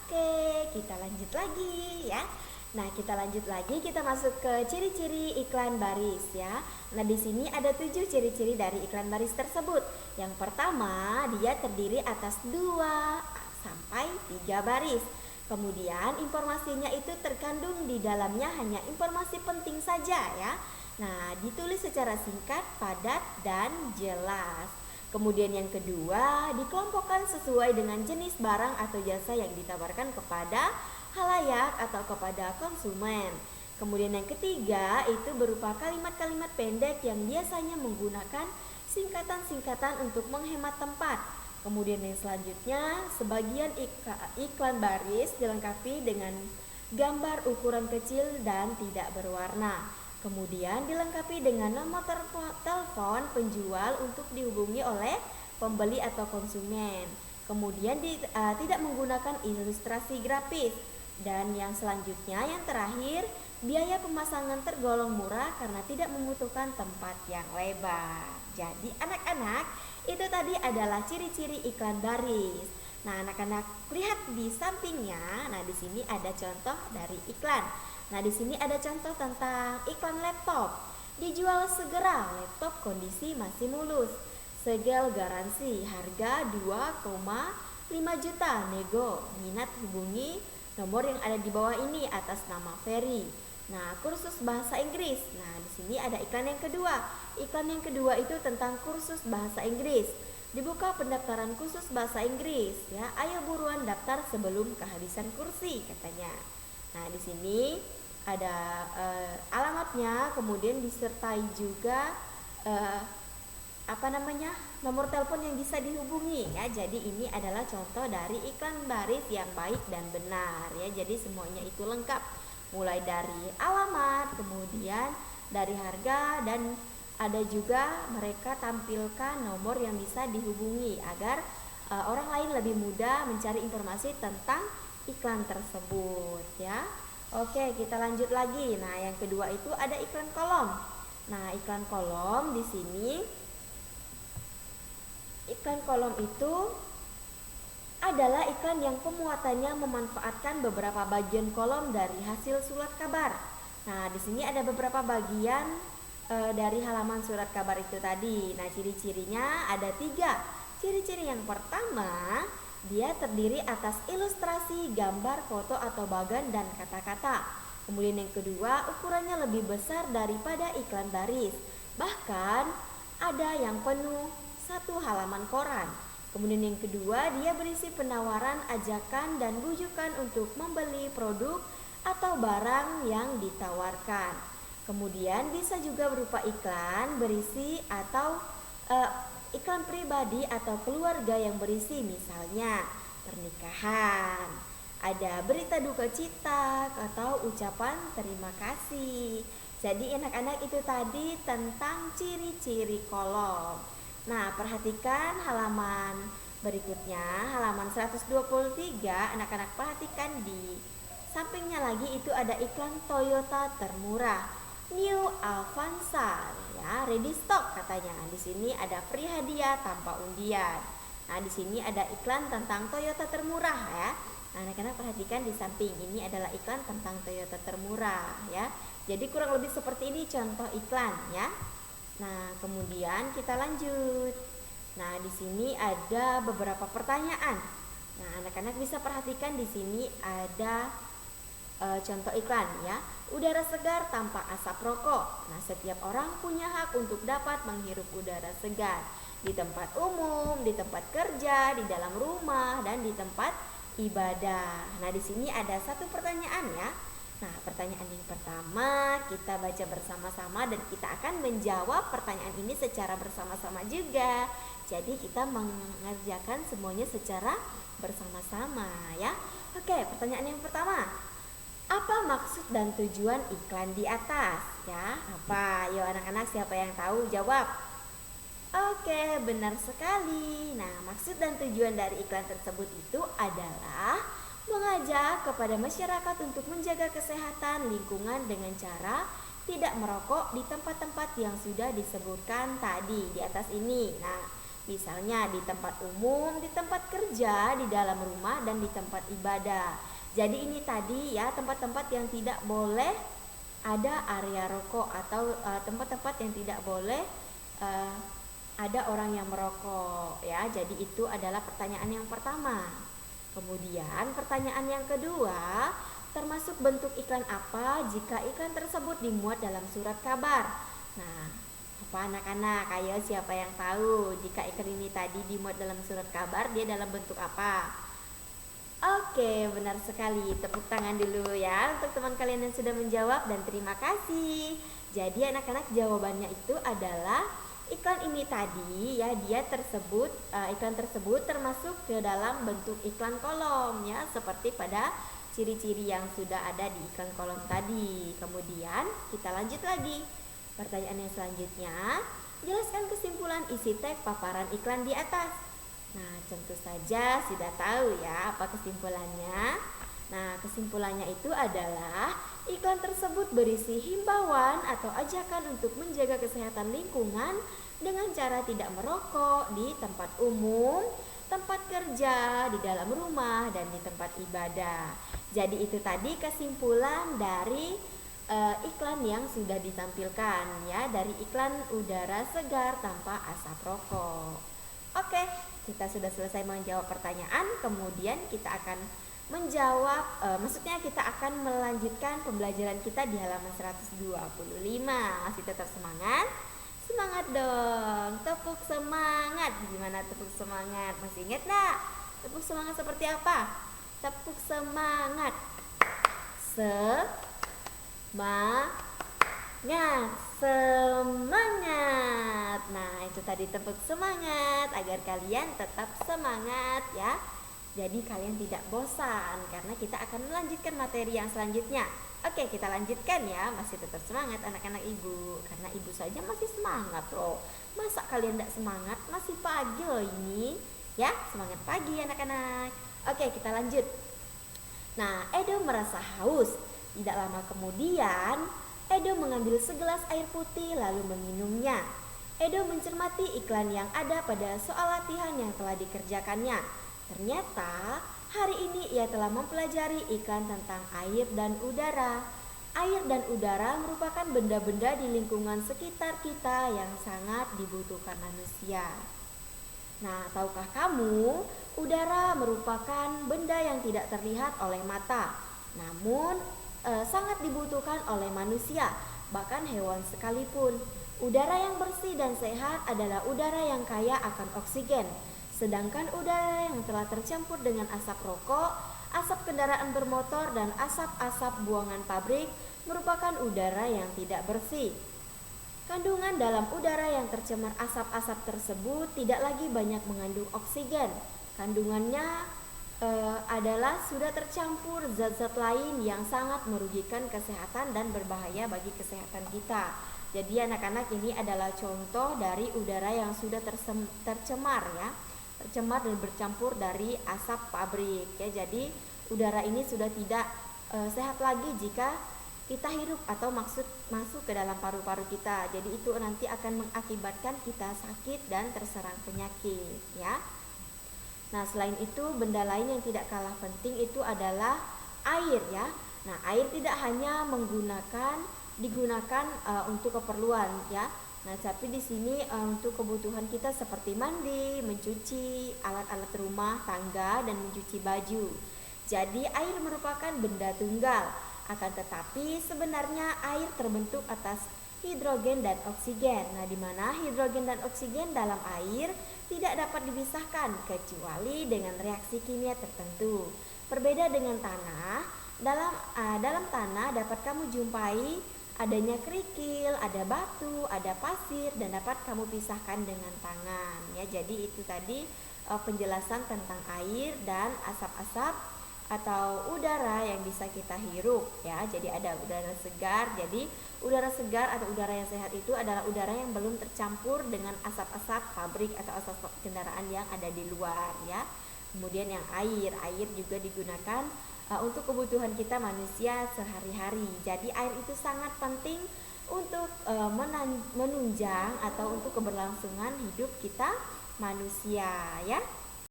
Oke, kita lanjut lagi ya. Nah, kita lanjut lagi, kita masuk ke ciri-ciri iklan baris ya. Nah, di sini ada 7 ciri-ciri dari iklan baris tersebut. Yang pertama, dia terdiri atas 2 sampai 3 baris. Kemudian informasinya itu terkandung di dalamnya hanya informasi penting saja ya. Nah, ditulis secara singkat, padat, dan jelas. Kemudian yang kedua, dikelompokkan sesuai dengan jenis barang atau jasa yang ditawarkan kepada halayak atau kepada konsumen. Kemudian yang ketiga, itu berupa kalimat-kalimat pendek yang biasanya menggunakan singkatan-singkatan untuk menghemat tempat. Kemudian yang selanjutnya, sebagian iklan baris dilengkapi dengan gambar ukuran kecil dan tidak berwarna. Kemudian dilengkapi dengan nomor telepon penjual untuk dihubungi oleh pembeli atau konsumen. Kemudian tidak menggunakan ilustrasi grafis. Dan yang selanjutnya, yang terakhir, biaya pemasangan tergolong murah karena tidak membutuhkan tempat yang lebar. Jadi anak-anak, itu tadi adalah ciri-ciri iklan baris. Nah, anak-anak lihat di sampingnya. Nah, di sini ada contoh dari iklan. Nah, di sini ada contoh tentang iklan laptop. Dijual segera, laptop kondisi masih mulus. Segel garansi, harga 2,5 juta. Nego, minat hubungi nomor yang ada di bawah ini atas nama Ferry. Nah, kursus bahasa Inggris. Nah, di sini ada iklan yang kedua. Iklan yang kedua itu tentang kursus bahasa Inggris. Dibuka pendaftaran khusus bahasa Inggris ya. Ayo buruan daftar sebelum kehabisan kursi katanya. Nah, di sini ada alamatnya, kemudian disertai juga nomor telepon yang bisa dihubungi ya. Jadi ini adalah contoh dari iklan baris yang baik dan benar ya. Jadi semuanya itu lengkap, mulai dari alamat, kemudian dari harga, dan ada juga mereka tampilkan nomor yang bisa dihubungi agar orang lain lebih mudah mencari informasi tentang iklan tersebut ya. Oke, kita lanjut lagi. Nah, yang kedua itu ada iklan kolom. Nah, iklan kolom di sini, iklan kolom itu adalah iklan yang pemuatannya memanfaatkan beberapa bagian kolom dari hasil surat kabar. Nah, di sini ada beberapa bagian dari halaman surat kabar itu tadi. Nah, ciri-cirinya ada 3. Ciri-ciri yang pertama, dia terdiri atas ilustrasi, gambar, foto atau bagan, dan kata-kata. Kemudian yang kedua, ukurannya lebih besar daripada iklan baris. Bahkan ada yang penuh 1 halaman koran. Kemudian yang kedua, dia berisi penawaran, ajakan, dan bujukan untuk membeli produk atau barang yang ditawarkan. Kemudian bisa juga berupa iklan berisi atau iklan pribadi atau keluarga yang berisi misalnya pernikahan, ada berita duka cita atau ucapan terima kasih. Jadi anak-anak itu tadi tentang ciri-ciri kolom. Nah, perhatikan halaman berikutnya, halaman 123. Anak-anak perhatikan di sampingnya lagi itu ada iklan Toyota termurah, New Avanza ya, ready stock katanya. Di sini ada free hadiah tanpa undian. Nah, di sini ada iklan tentang Toyota termurah ya. Nah, anak-anak perhatikan di samping ini adalah iklan tentang Toyota termurah ya. Jadi kurang lebih seperti ini contoh iklan ya. Nah, kemudian kita lanjut. Nah, di sini ada beberapa pertanyaan. Nah, anak-anak bisa perhatikan di sini ada contoh iklan ya. Udara segar tanpa asap rokok. Nah, setiap orang punya hak untuk dapat menghirup udara segar di tempat umum, di tempat kerja, di dalam rumah, dan di tempat ibadah. Nah, di sini ada 1 pertanyaan ya. Nah, pertanyaan yang pertama kita baca bersama-sama dan kita akan menjawab pertanyaan ini secara bersama-sama juga. Jadi kita mengerjakan semuanya secara bersama-sama ya. Oke, pertanyaan yang pertama. Apa maksud dan tujuan iklan di atas? Ya, apa? Yuk anak-anak, siapa yang tahu jawab. Oke, benar sekali. Nah, maksud dan tujuan dari iklan tersebut itu adalah mengajak kepada masyarakat untuk menjaga kesehatan lingkungan dengan cara tidak merokok di tempat-tempat yang sudah disebutkan tadi di atas ini. Nah, Misalnya di tempat umum, di tempat kerja, di dalam rumah, dan di tempat ibadah. Jadi ini tadi ya tempat-tempat yang tidak boleh ada area rokok atau tempat-tempat yang tidak boleh ada orang yang merokok ya. Jadi itu adalah pertanyaan yang pertama. Kemudian pertanyaan yang kedua, termasuk bentuk iklan apa jika iklan tersebut dimuat dalam surat kabar? Nah, apa anak-anak? Ayo siapa yang tahu jika iklan ini tadi dimuat dalam surat kabar, dia dalam bentuk apa? Oke, benar sekali. Tepuk tangan dulu ya untuk teman kalian yang sudah menjawab dan terima kasih. Jadi anak-anak jawabannya itu adalah iklan ini tadi ya, iklan tersebut termasuk ke dalam bentuk iklan kolom ya, seperti pada ciri-ciri yang sudah ada di iklan kolom tadi. Kemudian kita lanjut lagi. Pertanyaan yang selanjutnya, jelaskan kesimpulan isi teks paparan iklan di atas. Nah, tentu saja sudah tahu ya apa kesimpulannya. Nah, kesimpulannya itu adalah iklan tersebut berisi himbauan atau ajakan untuk menjaga kesehatan lingkungan dengan cara tidak merokok di tempat umum, tempat kerja, di dalam rumah, dan di tempat ibadah. Jadi itu tadi kesimpulan dari iklan yang sudah ditampilkan ya, dari iklan udara segar tanpa asap rokok. Oke, kita sudah selesai menjawab pertanyaan, kemudian kita akan maksudnya kita akan melanjutkan pembelajaran kita di halaman 125. Masih tetap semangat? Semangat dong, tepuk semangat. Gimana tepuk semangat? Masih ingat gak? Tepuk semangat seperti apa? Tepuk semangat. Semangat. Nah, itu tadi tepuk semangat agar kalian tetap semangat ya. Jadi kalian tidak bosan karena kita akan melanjutkan materi yang selanjutnya. Oke, kita lanjutkan ya. Masih tetap semangat anak-anak ibu, karena ibu saja masih semangat loh. Masa kalian tidak semangat? Masih pagi loh ini. Ya, semangat pagi anak-anak. Oke, kita lanjut. Nah, Edo merasa haus. Tidak lama kemudian Edo mengambil segelas air putih lalu meminumnya. Edo mencermati iklan yang ada pada soal latihan yang telah dikerjakannya. Ternyata hari ini ia telah mempelajari iklan tentang air dan udara. Air dan udara merupakan benda-benda di lingkungan sekitar kita yang sangat dibutuhkan manusia. Nah, tahukah kamu, udara merupakan benda yang tidak terlihat oleh mata, namun sangat dibutuhkan oleh manusia, bahkan hewan sekalipun. Udara yang bersih dan sehat adalah udara yang kaya akan oksigen. Sedangkan udara yang telah tercampur dengan asap rokok, asap kendaraan bermotor, dan asap-asap buangan pabrik merupakan udara yang tidak bersih. Kandungan dalam udara yang tercemar asap-asap tersebut tidak lagi banyak mengandung oksigen. Kandungannya adalah sudah tercampur zat-zat lain yang sangat merugikan kesehatan dan berbahaya bagi kesehatan kita. Jadi anak-anak, ini adalah contoh dari udara yang sudah tercemar ya, tercemar dan bercampur dari asap pabrik ya. Jadi udara ini sudah tidak sehat lagi jika kita hirup atau masuk ke dalam paru-paru kita. Jadi itu nanti akan mengakibatkan kita sakit dan terserang penyakit ya. Nah, selain itu benda lain yang tidak kalah penting itu adalah air ya. Nah, air tidak hanya digunakan untuk keperluan ya. Nah, tapi di sini untuk kebutuhan kita seperti mandi, mencuci alat-alat rumah tangga, dan mencuci baju. Jadi air merupakan benda tunggal. Akan tetapi sebenarnya air terbentuk atas hidrogen dan oksigen. Nah, di mana hidrogen dan oksigen dalam air tidak dapat dipisahkan kecuali dengan reaksi kimia tertentu. Berbeda dengan tanah, dalam tanah dapat kamu jumpai adanya kerikil, ada batu, ada pasir, dan dapat kamu pisahkan dengan tangan ya. Jadi itu tadi penjelasan tentang air dan asap-asap atau udara yang bisa kita hirup ya. Jadi ada udara segar. Jadi udara segar atau udara yang sehat itu adalah udara yang belum tercampur dengan asap-asap pabrik atau asap kendaraan yang ada di luar ya. Kemudian yang air juga digunakan untuk kebutuhan kita manusia sehari-hari. Jadi air itu sangat penting untuk menunjang atau untuk keberlangsungan hidup kita manusia ya.